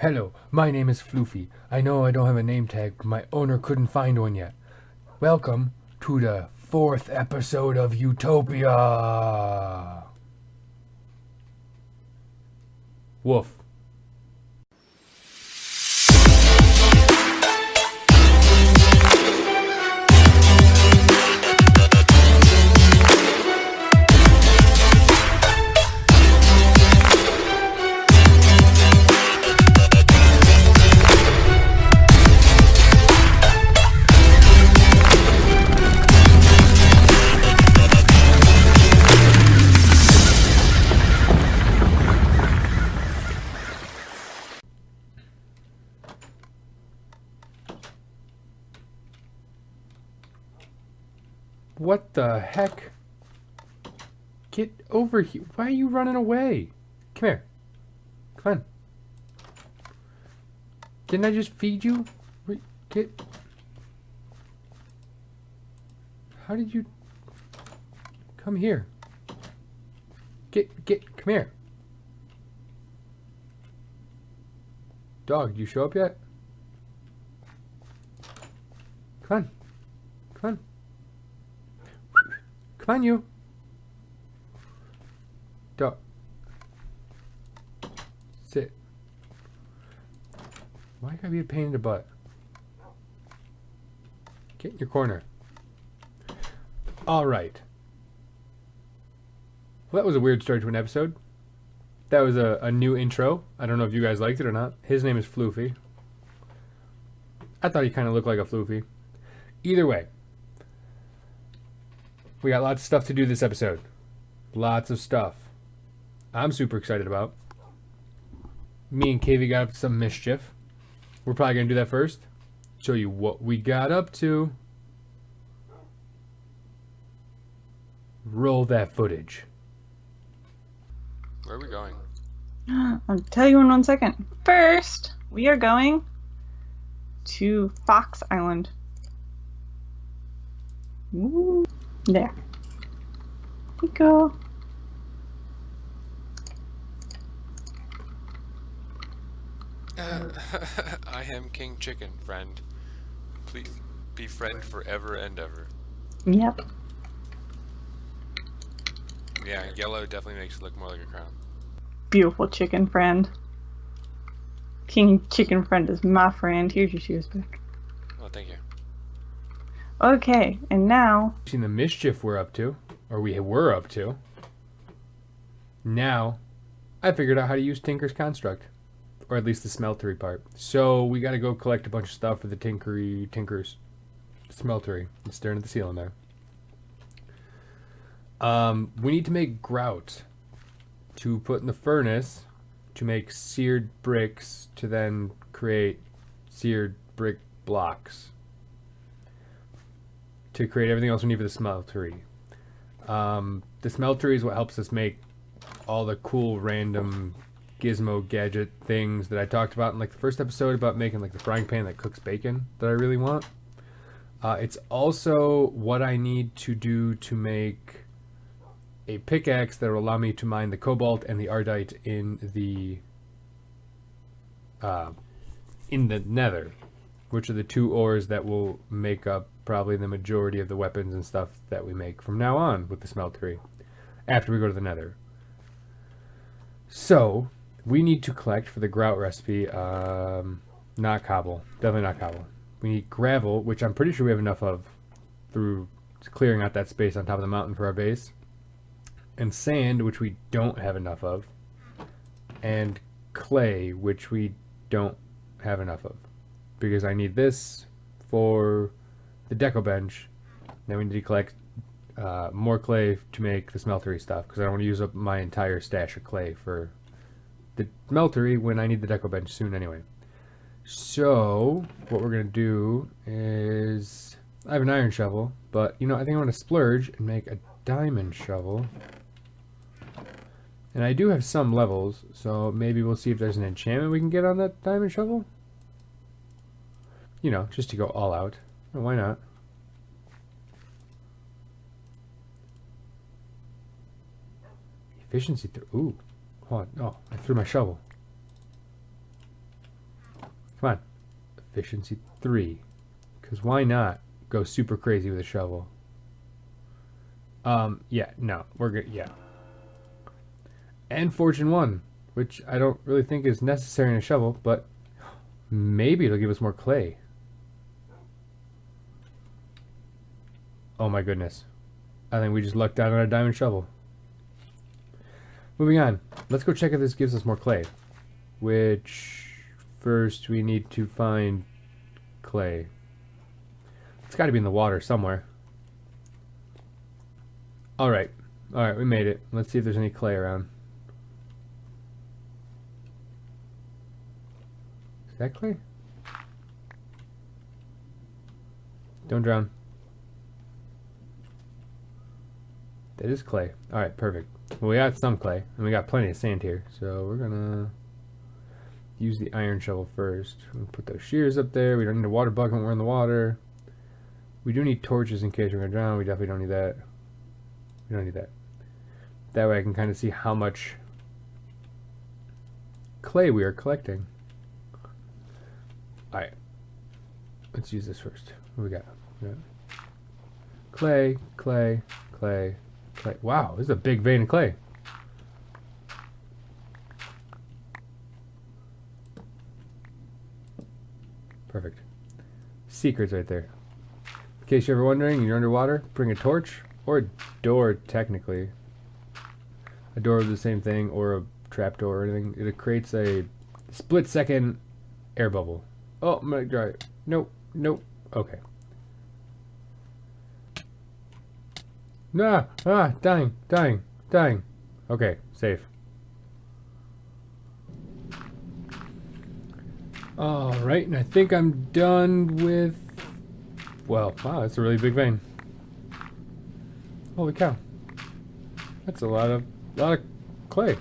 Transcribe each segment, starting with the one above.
Hello, my name is Floofy. I know I don't have a name tag, but my owner couldn't find one yet. Welcome to the 4th episode of Youtopia. Woof. What the heck? Get over here. Why are you running away? Come here. Come on. Didn't I just feed you? Get. How did you come here? Come here. Dog, you show up yet? Come on. Come on. Come on, you. Dog. Sit. Why gotta be a pain in the butt? Get in your corner. Alright. Well, that was a weird start to an episode. That was a new intro. I don't know if you guys liked it or not. His name is Floofy. I thought he kind of looked like a Floofy. Either way. We got lots of stuff to do this episode. Lots of stuff. I'm super excited about. Me and KV got up to some mischief. We're probably going to do that first. Show you what we got up to. Roll that footage. Where are we going? I'll tell you in 1 second. First, we are going to Fox Island. Ooh. There we go. I am King Chicken, friend. Please be friend forever and ever. Yep. Yeah, yellow definitely makes it look more like a crown. Beautiful chicken friend. King Chicken friend is my friend. Here's your shoes back. Well, thank you. Okay, and now... Seen the mischief we're up to, or we were up to. Now, I figured out how to use Tinker's construct, or at least the smeltery part. So we got to go collect a bunch of stuff for the Tinker's smeltery. It's staring at the ceiling there. We need to make grout to put in the furnace to make seared bricks to then create seared brick blocks. To create everything else we need for the smeltery. The smeltery is what helps us make all the cool random gizmo gadget things that I talked about in like the first episode about making like the frying pan that cooks bacon that I really want. It's also what I need to do to make a pickaxe that will allow me to mine the cobalt and the ardite in the nether, which are the two ores that will make up probably the majority of the weapons and stuff that we make from now on with the smeltery after we go to the nether. So we need to collect for the grout recipe, not cobble, definitely not cobble. We need gravel, which I'm pretty sure we have enough of through clearing out that space on top of the mountain for our base, and sand, which we don't have enough of, and clay, which we don't have enough of, because I need this for the deco bench. Then we need to collect more clay to make the smeltery stuff, because I don't want to use up my entire stash of clay for the smeltery when I need the deco bench soon anyway. So what we're going to do is, I have an iron shovel, but you know, I think I want to splurge and make a diamond shovel. And I do have some levels, so maybe we'll see if there's an enchantment we can get on that diamond shovel. You know, just to go all out. Oh, why not? Efficiency through. Ooh. Hold on. Oh, I threw my shovel. Come on. Efficiency 3. Because why not go super crazy with a shovel? Yeah, no. We're good. Yeah. And Fortune 1, which I don't really think is necessary in a shovel, but maybe it'll give us more clay. Oh my goodness. I think we just lucked out on a diamond shovel. Moving on. Let's go check if this gives us more clay. Which, first we need to find clay. It's got to be in the water somewhere. Alright. Alright, we made it. Let's see if there's any clay around. Is that clay? Don't drown. That is clay. Alright, perfect. Well, we got some clay, and we got plenty of sand here, so we're gonna use the iron shovel first. We'll put those shears up there. We don't need a water bucket when we're in the water. We do need torches in case we're gonna drown. We definitely don't need that. We don't need that. That way I can kind of see how much clay we are collecting. Alright. Let's use this first. What do we got? Clay, clay, clay, clay. Wow, this is a big vein of clay. Perfect. Secrets right there. In case you're ever wondering, you're underwater, bring a torch or a door, technically. A door is the same thing, or a trapdoor or anything. It creates a split-second air bubble. Oh, I'm gonna dry it. Nope, nope. Okay. Nah, dying, dying, dying. Okay, safe. Alright, and I think I'm done with... Well, wow, that's a really big vein. Holy cow. That's a lot of clay.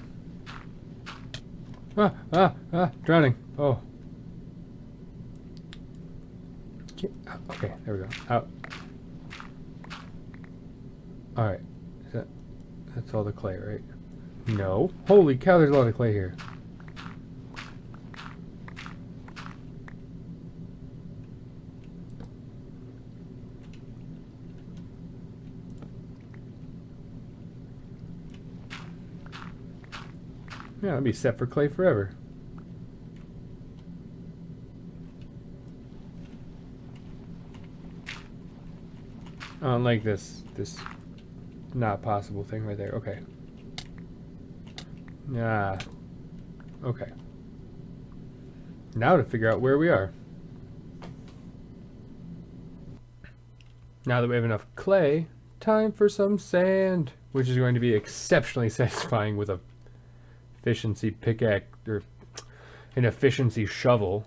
Drowning. Oh. Okay, there we go. Out. Alright. That's all the clay, right? No. Holy cow, there's a lot of clay here. Yeah, I'll be set for clay forever. Unlike this not possible thing right there. Okay. Yeah. Okay. Now to figure out where we are. Now that we have enough clay, time for some sand, which is going to be exceptionally satisfying with a efficiency pickaxe or an efficiency shovel.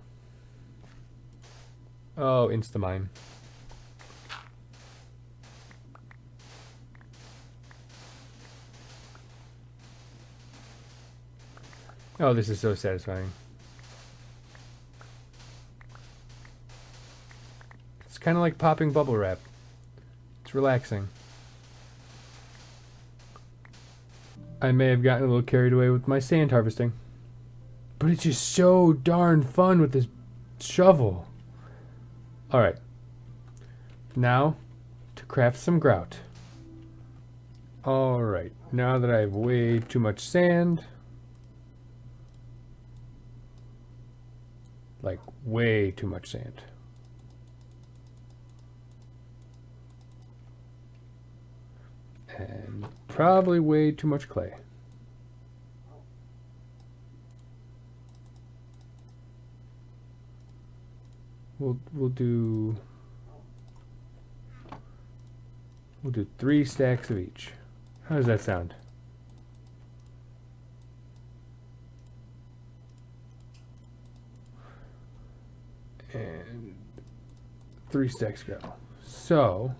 Oh, Instamine. Oh, this is so satisfying. It's kind of like popping bubble wrap. It's relaxing. I may have gotten a little carried away with my sand harvesting, but it's just so darn fun with this shovel. Alright. Now, to craft some grout. Alright, now that I have way too much sand, like way too much sand. And probably way too much clay. We'll do 3 stacks of each. How does that sound? And 3 stacks go. So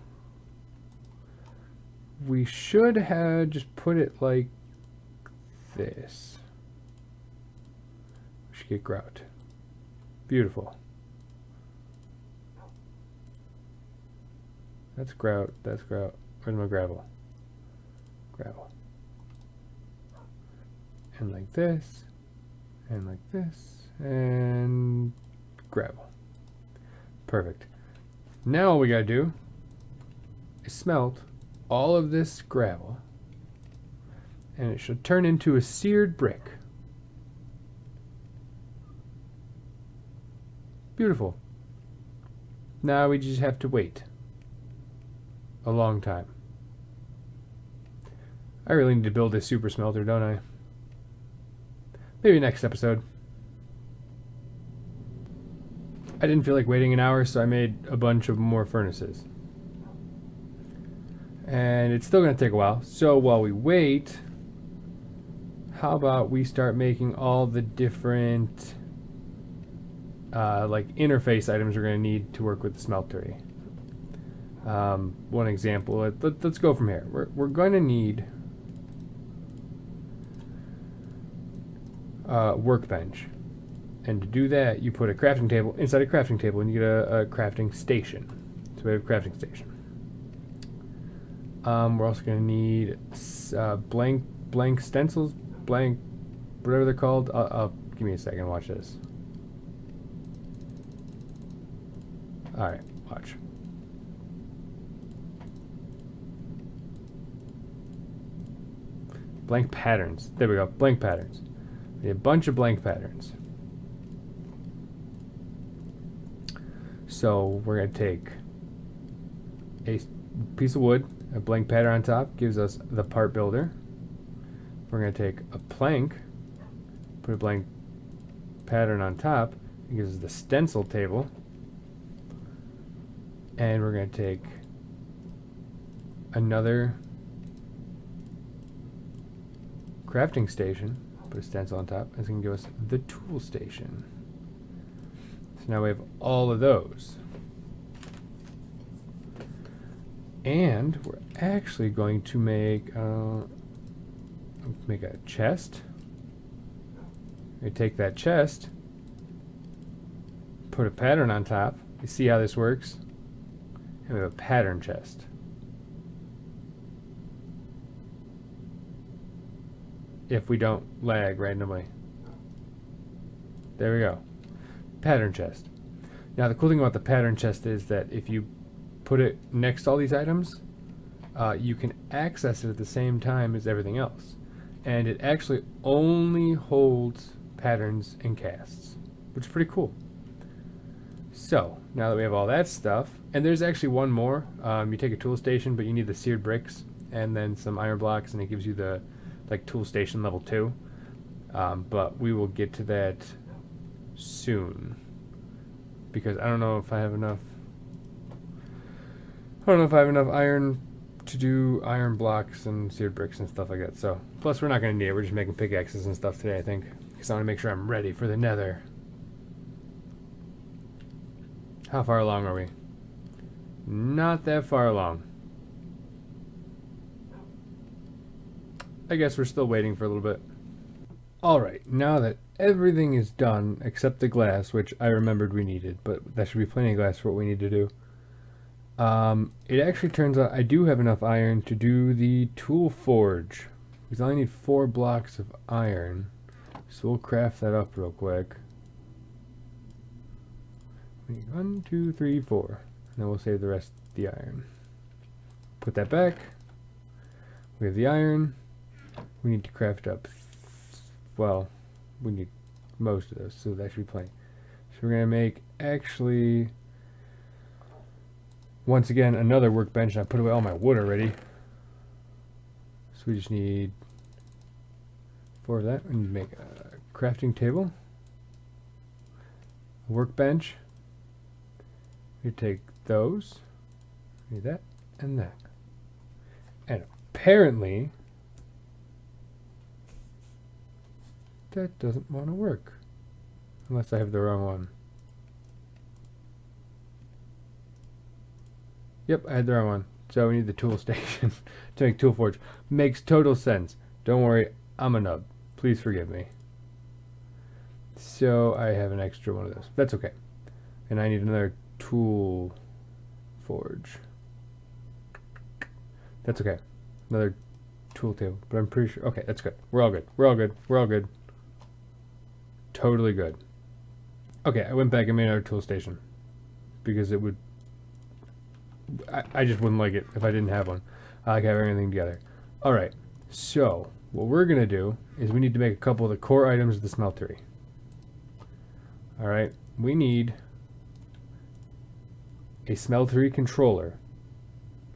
we should have just put it like this. We should get grout. Beautiful. That's grout. That's grout. Where's my gravel? Gravel. And like this. And like this. And gravel. Perfect. Now all we gotta do is smelt all of this gravel, and it should turn into a seared brick. Beautiful. Now we just have to wait a long time. I really need to build a super smelter, don't I? Maybe next episode. I didn't feel like waiting an hour, so I made a bunch of more furnaces. And it's still going to take a while. So while we wait, how about we start making all the different like interface items we're going to need to work with the smeltery. One example, let's go from here. We're going to need workbench. And to do that, you put a crafting table inside a crafting table, and you get a crafting station. So we have a crafting station. We're also going to need blank stencils, whatever they're called. Give me a second. Watch this. All right, watch. Blank patterns. There we go. Blank patterns. We have a bunch of blank patterns. So we're going to take a piece of wood, a blank pattern on top, gives us the part builder. We're going to take a plank, put a blank pattern on top, it gives us the stencil table. And we're going to take another crafting station, put a stencil on top, and it's going to give us the tool station. So now we have all of those. And we're actually going to make a chest. We take that chest, put a pattern on top. You see how this works? And we have a pattern chest. If we don't lag randomly. There we go. Pattern chest. Now the cool thing about the pattern chest is that if you put it next to all these items, you can access it at the same time as everything else. And it actually only holds patterns and casts, which is pretty cool. So now that we have all that stuff, and there's actually one more. You take a tool station, but you need the seared bricks and then some iron blocks, and it gives you the tool station level 2. But we will get to that soon, because I don't know if I have enough iron to do iron blocks and seared bricks and stuff like that. So plus we're not going to need it. We're just making pickaxes and stuff today, I think, because I want to make sure I'm ready for the nether. How far along are we? Not that far along. I guess we're still waiting for a little bit. Alright, now that everything is done except the glass, which I remembered we needed, but that should be plenty of glass for what we need to do. It actually turns out I do have enough iron to do the tool forge, because I only need 4 blocks of iron. So we'll craft that up real quick. We need 1, 2, 3, 4. And then we'll save the rest of the iron. Put that back. We have the iron. We need to craft up, well, we need most of those, so that should be plenty. So we're going to make, actually, once again, another workbench. I put away all my wood already. So we just need 4 of that. We need to make a crafting table, a workbench. We take those, we need that, and that. And apparently that doesn't want to work, unless I have the wrong one. Yep, I had the wrong one. So we need the tool station to make tool forge. Makes total sense. Don't worry, I'm a nub. Please forgive me. So I have an extra one of those. That's okay. And I need another tool forge. That's okay. Another tool table. But I'm pretty sure. Okay, that's good. We're all good. We're all good. We're all good. Totally good. Okay, I went back and made our tool station because it would. I just wouldn't like it if I didn't have one. I like having everything together. All right, so what we're gonna do is we need to make a couple of the core items of the smeltery. All right, we need a smeltery controller,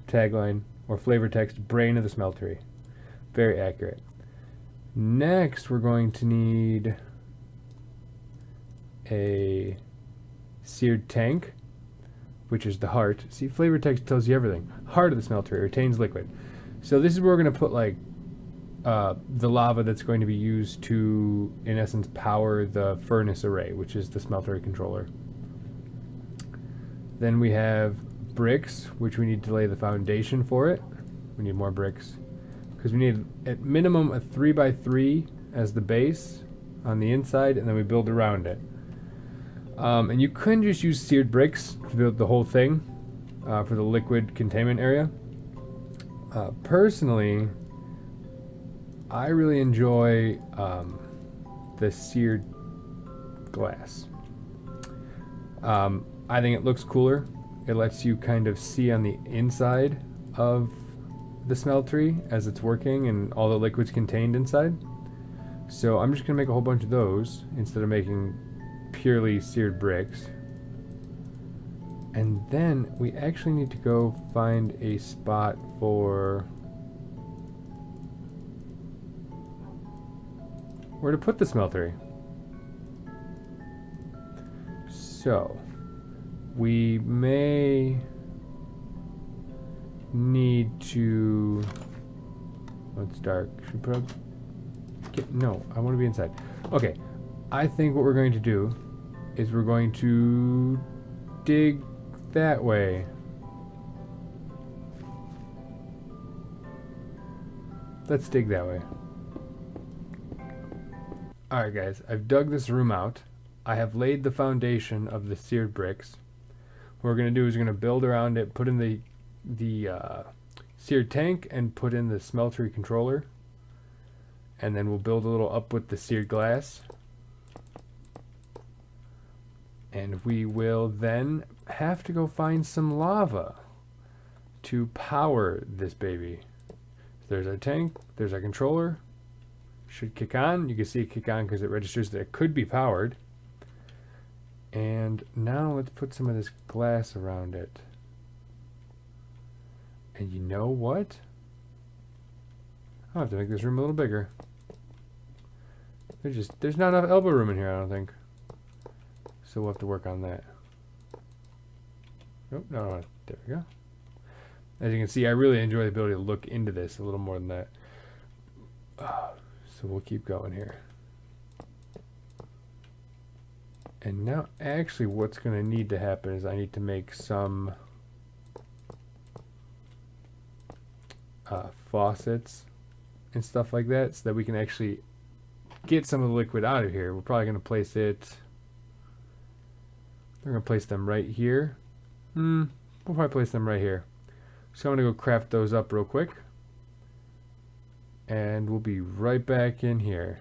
tagline or flavor text, brain of the smeltery. Very accurate. Next, we're going to need a seared tank, which is the heart. See, flavor text tells you everything. Heart of the smeltery, retains liquid. So this is where we're going to put like the lava that's going to be used to, in essence, power the furnace array, which is the smeltery controller. Then we have bricks, which we need to lay the foundation for it. We need more bricks because we need at minimum a 3x3 as the base on the inside, and then we build around it. And you couldn't just use seared bricks to build the whole thing for the liquid containment area. Personally, I really enjoy the seared glass. I think it looks cooler. It lets you kind of see on the inside of the smeltery as it's working and all the liquids contained inside. So I'm just going to make a whole bunch of those instead of making purely seared bricks. And then we actually need to go find a spot for where to put the smeltery. So we may need to. Oh, it's dark. Should we put up? No, I want to be inside. Okay, I think what we're going to do is we're going to dig that way. Let's dig that way. Alright guys, I've dug this room out. I have laid the foundation of the seared bricks. What we're going to do is we're going to build around it, put in the seared tank and put in the smeltery controller. And then we'll build a little up with the seared glass. And we will then have to go find some lava to power this baby. There's our tank, there's our controller. Should kick on. You can see it kick on because it registers that it could be powered. And now let's put some of this glass around it. And you know what? I'll have to make this room a little bigger. There's not enough elbow room in here, I don't think. So we'll have to work on that. Oh, no, there we go. As you can see, I really enjoy the ability to look into this a little more than that. So we'll keep going here. And now actually what's going to need to happen is I need to make some faucets and stuff like that so that we can actually get some of the liquid out of here. We're probably going to place it. We're going to place them right here. We'll probably place them right here. So I'm going to go craft those up real quick. And we'll be right back in here.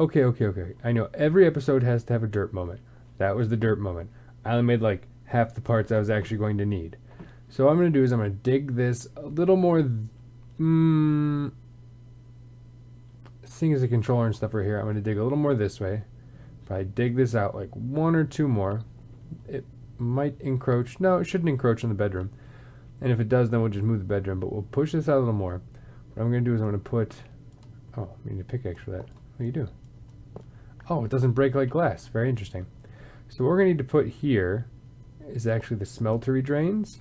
Okay. I know every episode has to have a dirt moment. That was the dirt moment. I only made like half the parts I was actually going to need. So what I'm going to do is I'm going to dig this a little more. Seeing as a controller and stuff right here, I'm going to dig a little more this way. If I dig this out like one or two more, it might encroach. No, it shouldn't encroach on the bedroom. And if it does, then we'll just move the bedroom. But we'll push this out a little more. What I'm going to do is I'm going to put... Oh, I need a pickaxe for that. What do you do? Oh, it doesn't break like glass. Very interesting. So what we're going to need to put here is actually the smeltery drains.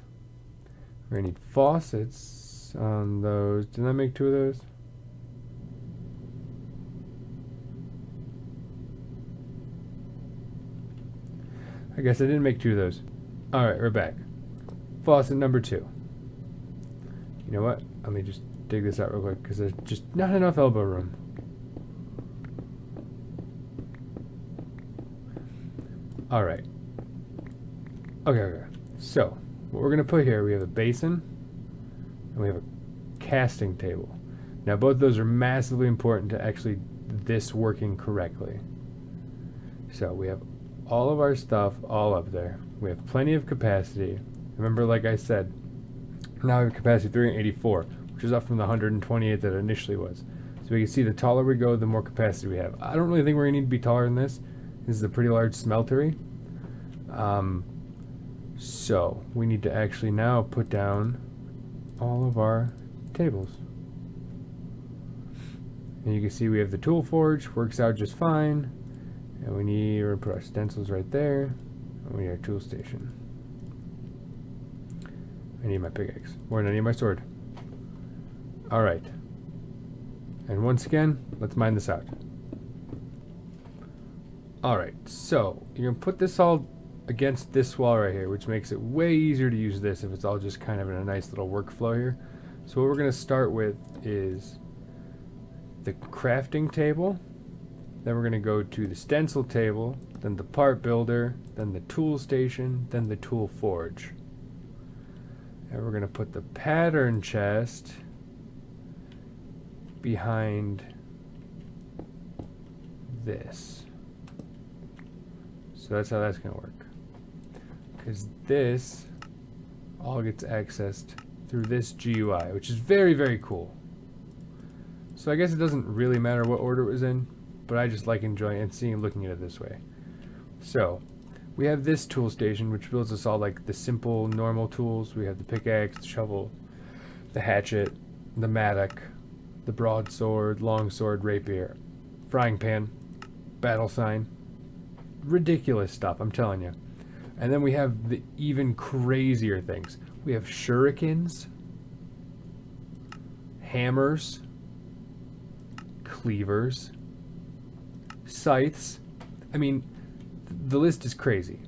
We're going to need faucets on those. Didn't I make two of those? I guess I didn't make two of those. Alright, we're back. Faucet number 2. You know what? Let me just dig this out real quick because there's just not enough elbow room. Alright. Okay. So, what we're going to put here, we have a basin and we have a casting table. Now, both of those are massively important to actually this working correctly. So, we have all of our stuff all up there. We have plenty of capacity. Remember, like I said, now we have capacity 384, which is up from the 128 that it initially was. So we can see the taller we go, the more capacity we have. I don't really think we're going to need to be taller than this. This is a pretty large smeltery. So we need to actually now put down all of our tables. And you can see we have the tool forge, works out just fine. And we need to put our stencils right there. And we need our tool station. I need my pickaxe. More than I need my sword. Alright. And once again, let's mine this out. Alright, so you're going to put this all against this wall right here, which makes it way easier to use this if it's all just kind of in a nice little workflow here. So what we're going to start with is the crafting table. Then we're going to go to the stencil table, then the part builder, then the tool station, then the tool forge. And we're going to put the pattern chest behind this. So that's how that's going to work. Because this all gets accessed through this GUI, which is very, very cool. So I guess it doesn't really matter what order it was in, but I just like enjoying and seeing, looking at it this way. So we have this tool station, which builds us all like the simple, normal tools. We have the pickaxe, the shovel, the hatchet, the mattock, the broadsword, longsword, rapier, frying pan, battle sign. Ridiculous stuff, I'm telling you. And then we have the even crazier things. We have shurikens, hammers, cleavers, scythes. I mean, the list is crazy.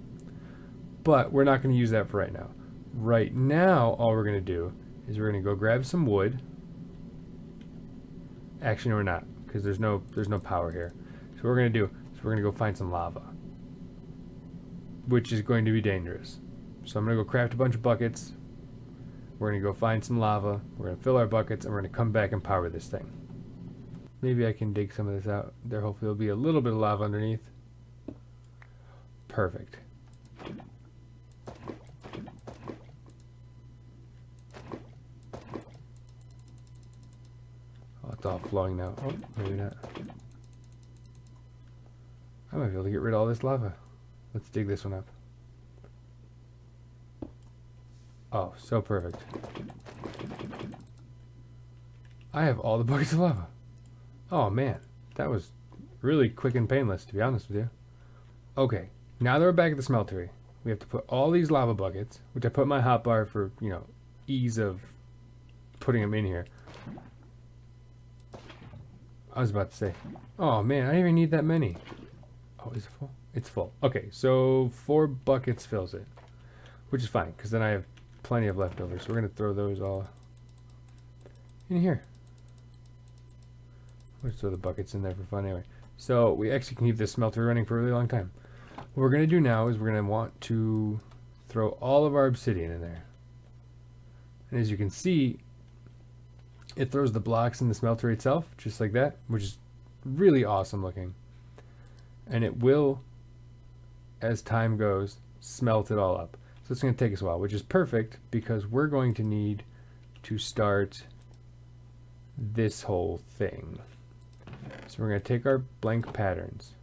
But we're not going to use that for right now. Right now, all we're going to do is we're going to go grab some wood. Actually, no, we're not, because there's no power here. So what we're going to do is we're going to go find some lava, which is going to be dangerous. So I'm going to go craft a bunch of buckets. We're going to go find some lava. We're going to fill our buckets, and we're going to come back and power this thing. Maybe I can dig some of this out. There hopefully will be a little bit of lava underneath. Perfect. Oh, it's all flowing now. Oh, maybe not. I might be able to get rid of all this lava. Let's dig this one up. Oh, so perfect. I have all the buckets of lava. Oh man, that was really quick and painless, to be honest with you. Okay, now that we're back at the smeltery, we have to put all these lava buckets, which I put in my hotbar for, you know, ease of putting them in here. I was about to say, oh man, I didn't even need that many. Oh, is it full? It's full. Okay, so 4 buckets fills it, which is fine, because then I have plenty of leftovers. So we're going to throw those all in here. We'll just throw the buckets in there for fun anyway. So we actually can keep this smelter running for a really long time. What we're going to do now is we're going to want to throw all of our obsidian in there. And as you can see, it throws the blocks in the smelter itself, just like that, which is really awesome looking. And it will, as time goes, smelt it all up. So it's going to take us a while, which is perfect because we're going to need to start this whole thing. So we're going to take our blank patterns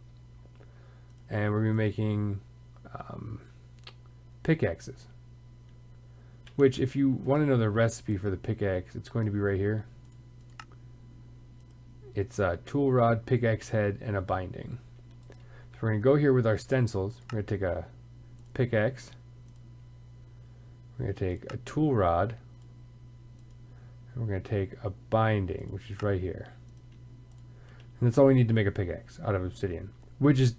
and we're going to be making pickaxes, which if you want to know the recipe for the pickaxe, it's going to be right here. It's a tool rod, pickaxe head, and a binding. So we're going to go here with our stencils. We're going to take a pickaxe. We're going to take a tool rod. And we're going to take a binding, which is right here. And that's all we need to make a pickaxe out of obsidian, which is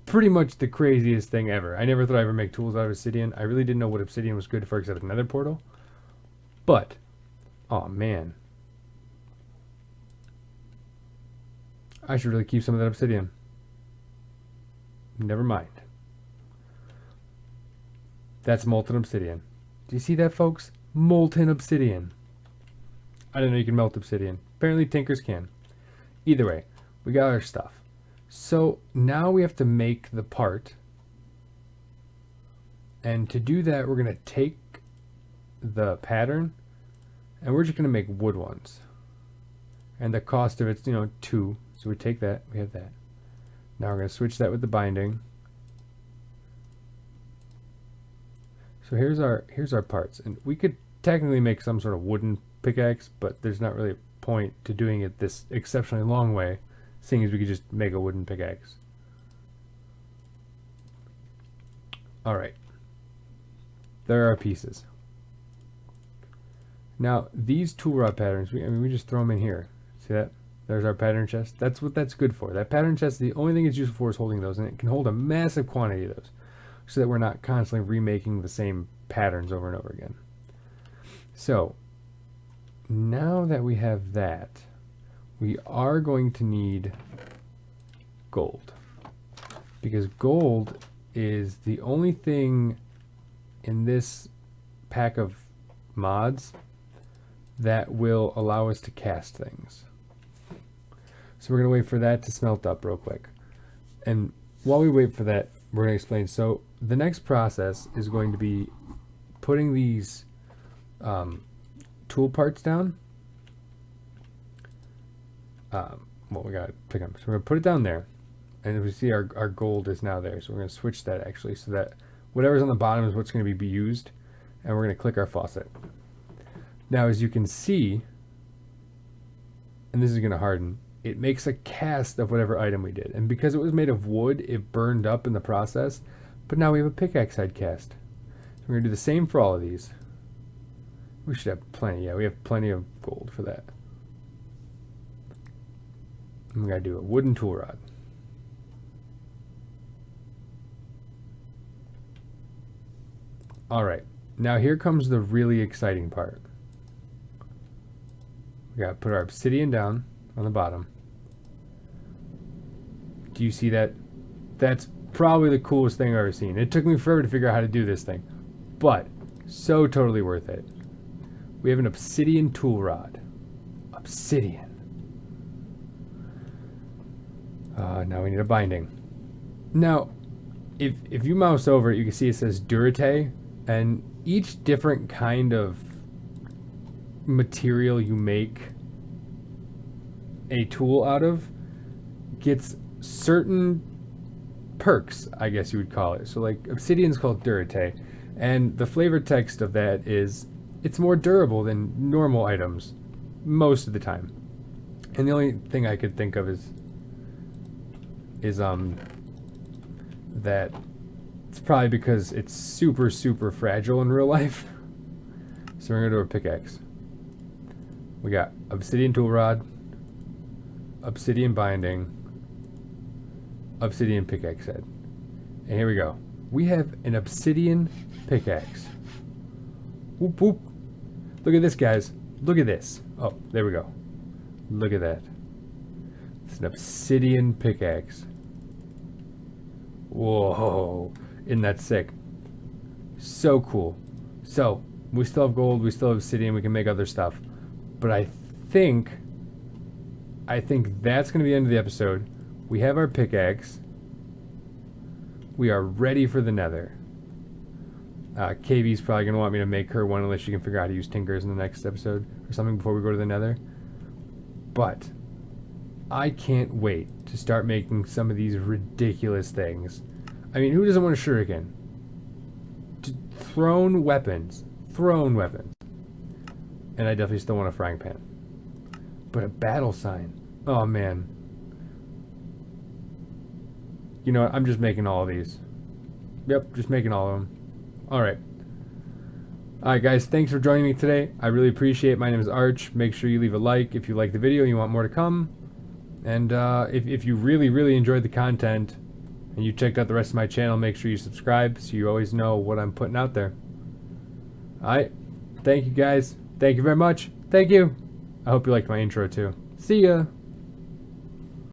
pretty much the craziest thing ever. I never thought I'd ever make tools out of obsidian. I really didn't know what obsidian was good for except another portal. But, oh man. I should really keep some of that obsidian. Never mind. That's molten obsidian. Do you see that, folks? Molten obsidian. I didn't know you can melt obsidian. Apparently tinkers can. Either way, we got our stuff. So now we have to make the part And to do that, we're going to take the pattern and we're just going to make wood ones. And the cost of it's, 2. So we take that, we have that. Now we're going to switch that with the binding. So here's our parts. And we could technically make some sort of wooden pickaxe, but there's not really a point to doing it this exceptionally long way, seeing as we could just make a wooden pickaxe. Alright. There are our pieces. Now, these tool rod patterns, we just throw them in here. See that? There's our pattern chest. That's what that's good for. That pattern chest, the only thing it's useful for is holding those, and it can hold a massive quantity of those, so that we're not constantly remaking the same patterns over and over again. So, now that we have that, we are going to need gold. Because gold is the only thing in this pack of mods that will allow us to cast things. So we're going to wait for that to smelt up real quick. And while we wait for that, we're going to explain. So the next process is going to be putting these tool parts down. Well, we got to pick them. So we're going to put it down there. And we see our gold is now there. So we're going to switch that actually so that whatever's on the bottom is what's going to be used. And we're going to click our faucet. Now, as you can see, and this is going to harden, it makes a cast of whatever item we did. And because it was made of wood, it burned up in the process. But now we have a pickaxe head cast. So we're going to do the same for all of these. We should have plenty. Yeah, we have plenty of gold for that. And we got to do a wooden tool rod. Alright, now here comes the really exciting part. We gotta put our obsidian down on the bottom. Do you see that? That's probably the coolest thing I've ever seen. It took me forever to figure out how to do this thing, but so totally worth it. We have an obsidian tool rod. Obsidian. Now we need a binding. Now, if you mouse over it, you can see it says Durate. And each different kind of material you make a tool out of gets certain perks, I guess you would call it. So like obsidian's called Durate, and the flavor text of that is it's more durable than normal items most of the time. And the only thing I could think of is that it's probably because it's super, super fragile in real life. So we're going to do a pickaxe. We got obsidian tool rod, obsidian binding, obsidian pickaxe head. And here we go. We have an obsidian pickaxe. Whoop, whoop. Look at this, guys. Look at this. Oh, there we go. Look at that. It's an obsidian pickaxe. Whoa. Isn't that sick? So cool. So, we still have gold, we still have obsidian, we can make other stuff. But I think that's going to be the end of the episode. We have our pickaxe. We are ready for the nether. KV's probably going to want me to make her one unless she can figure out how to use tinkers in the next episode or something before we go to the nether. But I can't wait to start making some of these ridiculous things. I mean, who doesn't want a shuriken? Thrown weapons. Thrown weapons. And I definitely still want a frying pan. But a battle sign. Oh, man. You know what? I'm just making all of these. Yep, just making all of them. Alright. Alright, guys. Thanks for joining me today. I really appreciate it. My name is Arch. Make sure you leave a like if you like the video and you want more to come. And if you really, really enjoyed the content and you checked out the rest of my channel, make sure you subscribe so you always know what I'm putting out there. Alright. Thank you, guys. Thank you very much. Thank you. I hope you liked my intro, too. See ya.